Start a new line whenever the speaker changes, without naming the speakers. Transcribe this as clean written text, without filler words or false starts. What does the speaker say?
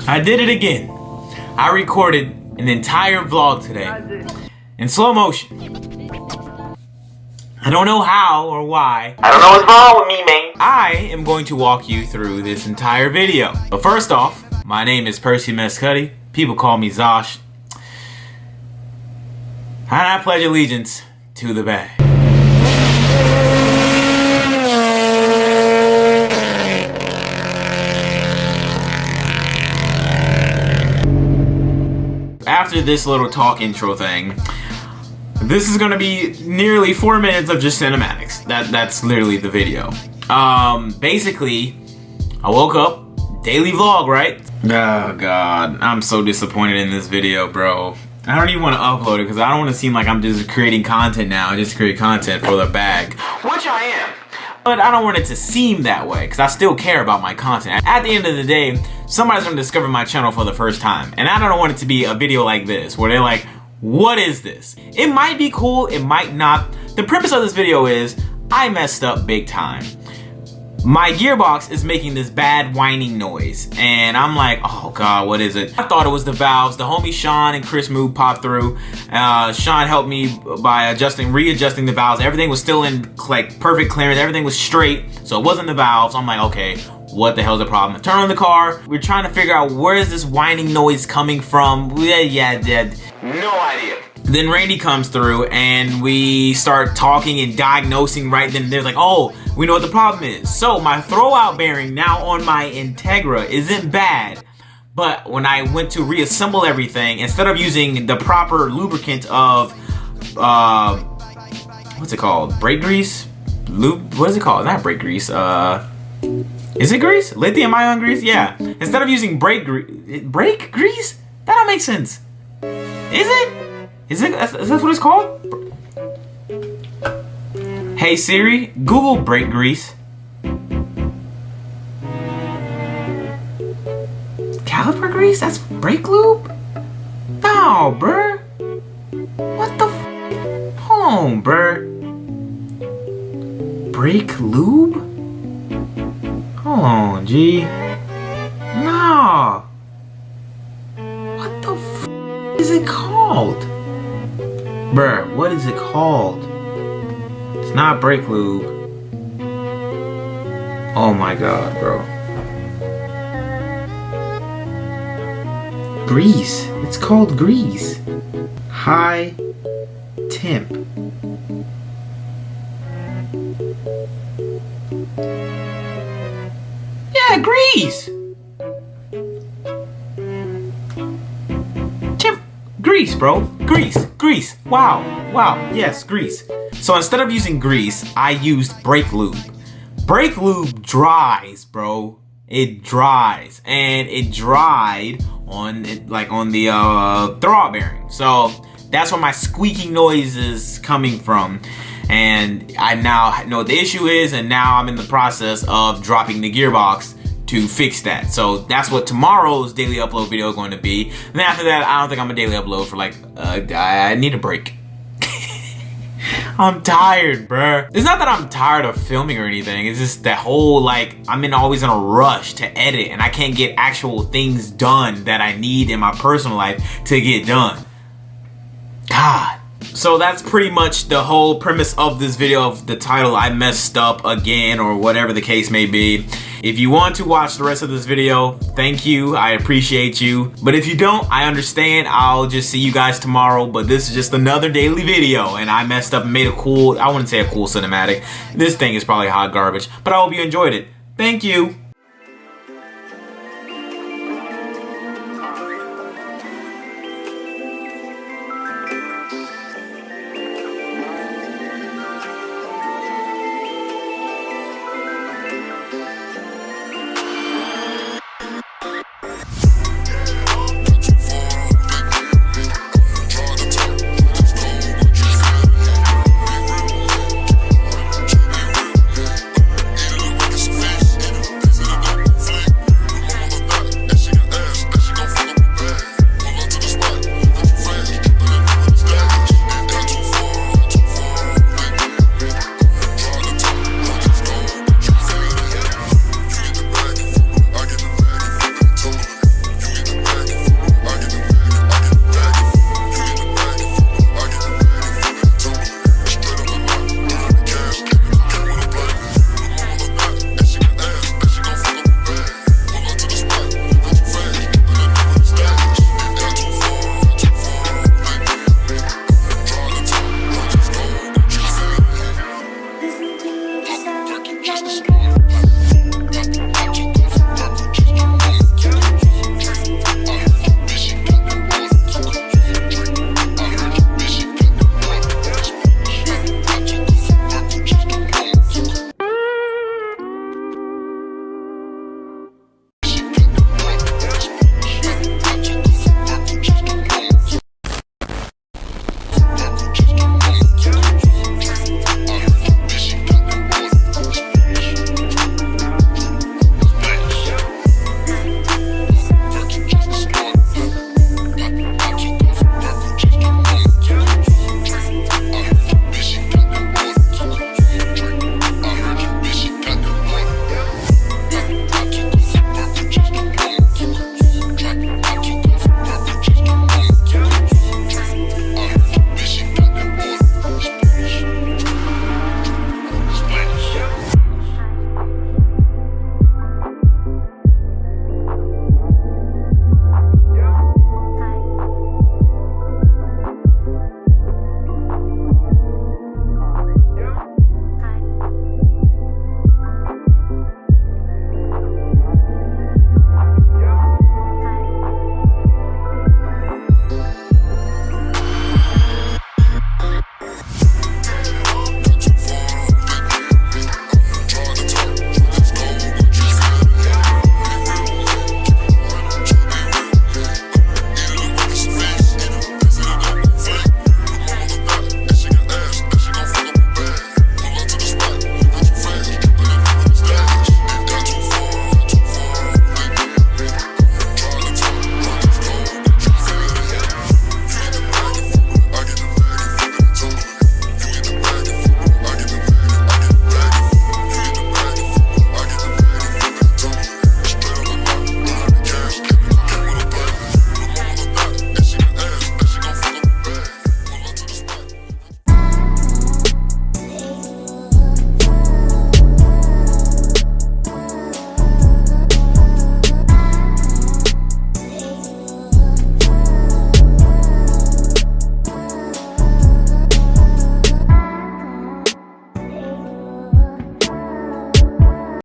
I did it again. I recorded an entire vlog today in slow motion. I don't know how or why. I don't know what's wrong with me, man. I am going to walk you through this entire video. But first off, my name is Percy Mescuddy. People call me Zosh. And I pledge allegiance to the bag. After this little talk intro thing, this is gonna be nearly 4 minutes of just cinematics. That's literally the video. Basically, I woke up, daily vlog, right? Oh god, I'm so disappointed in this video, bro. I don't even want to upload it because I don't want to seem like I'm just creating content now, just create content for the bag, which I am. But I don't want it to seem that way because I still care about my content. At the end of the day, somebody's gonna discover my channel for the first time, and I don't want it to be a video like this where they're like, what is this? It might be cool, it might not. The premise of this video is I messed up big time. My gearbox is making this bad whining noise, and I'm like, oh god, what is it? I thought it was the valves. The homie Sean and Chris Moo popped through. Sean helped me by readjusting the valves. Everything was still in like perfect clearance. Everything was straight, so it wasn't the valves. I'm like, okay, what the hell's the problem? Turn on the car. We're trying to figure out where is this whining noise coming from. Yeah, no idea. Then Randy comes through and we start talking and diagnosing right then and there. Like, oh, we know what the problem is. So my throwout bearing now on my Integra isn't bad, but when I went to reassemble everything, instead of using the proper lubricant of what's it called? Brake grease? What is it called? Not brake grease. Is it grease? Lithium ion grease? Yeah. Instead of using brake grease? That don't make sense. Is it? Is that what it's called? Hey Siri, Google brake grease. Caliper grease? That's brake lube? No, bruh. What the f? Hold on, bruh. Brake lube? Hold on, G. No. What the f is it called? Bruh, what is it called? It's not brake lube. Oh my god, bro. Grease. It's called grease. High temp. Yeah, grease. Grease, bro. Grease. Wow. Yes, grease. So instead of using grease, I used brake lube. Brake lube dries, bro. It dries, and it dried on it, like on the throwout bearing. So that's where my squeaking noise is coming from. And I now know what the issue is, and now I'm in the process of dropping the gearbox to fix that. So that's what tomorrow's daily upload video is going to be. And then after that, I don't think I'm a daily upload for like, I need a break. I'm tired, bruh. It's not that I'm tired of filming or anything. It's just that whole, like, I'm always in a rush to edit, and I can't get actual things done that I need in my personal life to get done. God. So that's pretty much the whole premise of this video, of the title, I messed up again, or whatever the case may be. If you want to watch the rest of this video, thank you, I appreciate you. But if you don't, I understand, I'll just see you guys tomorrow. But this is just another daily video, and I messed up and made a cool, I wouldn't say a cool cinematic. This thing is probably hot garbage, but I hope you enjoyed it. Thank you.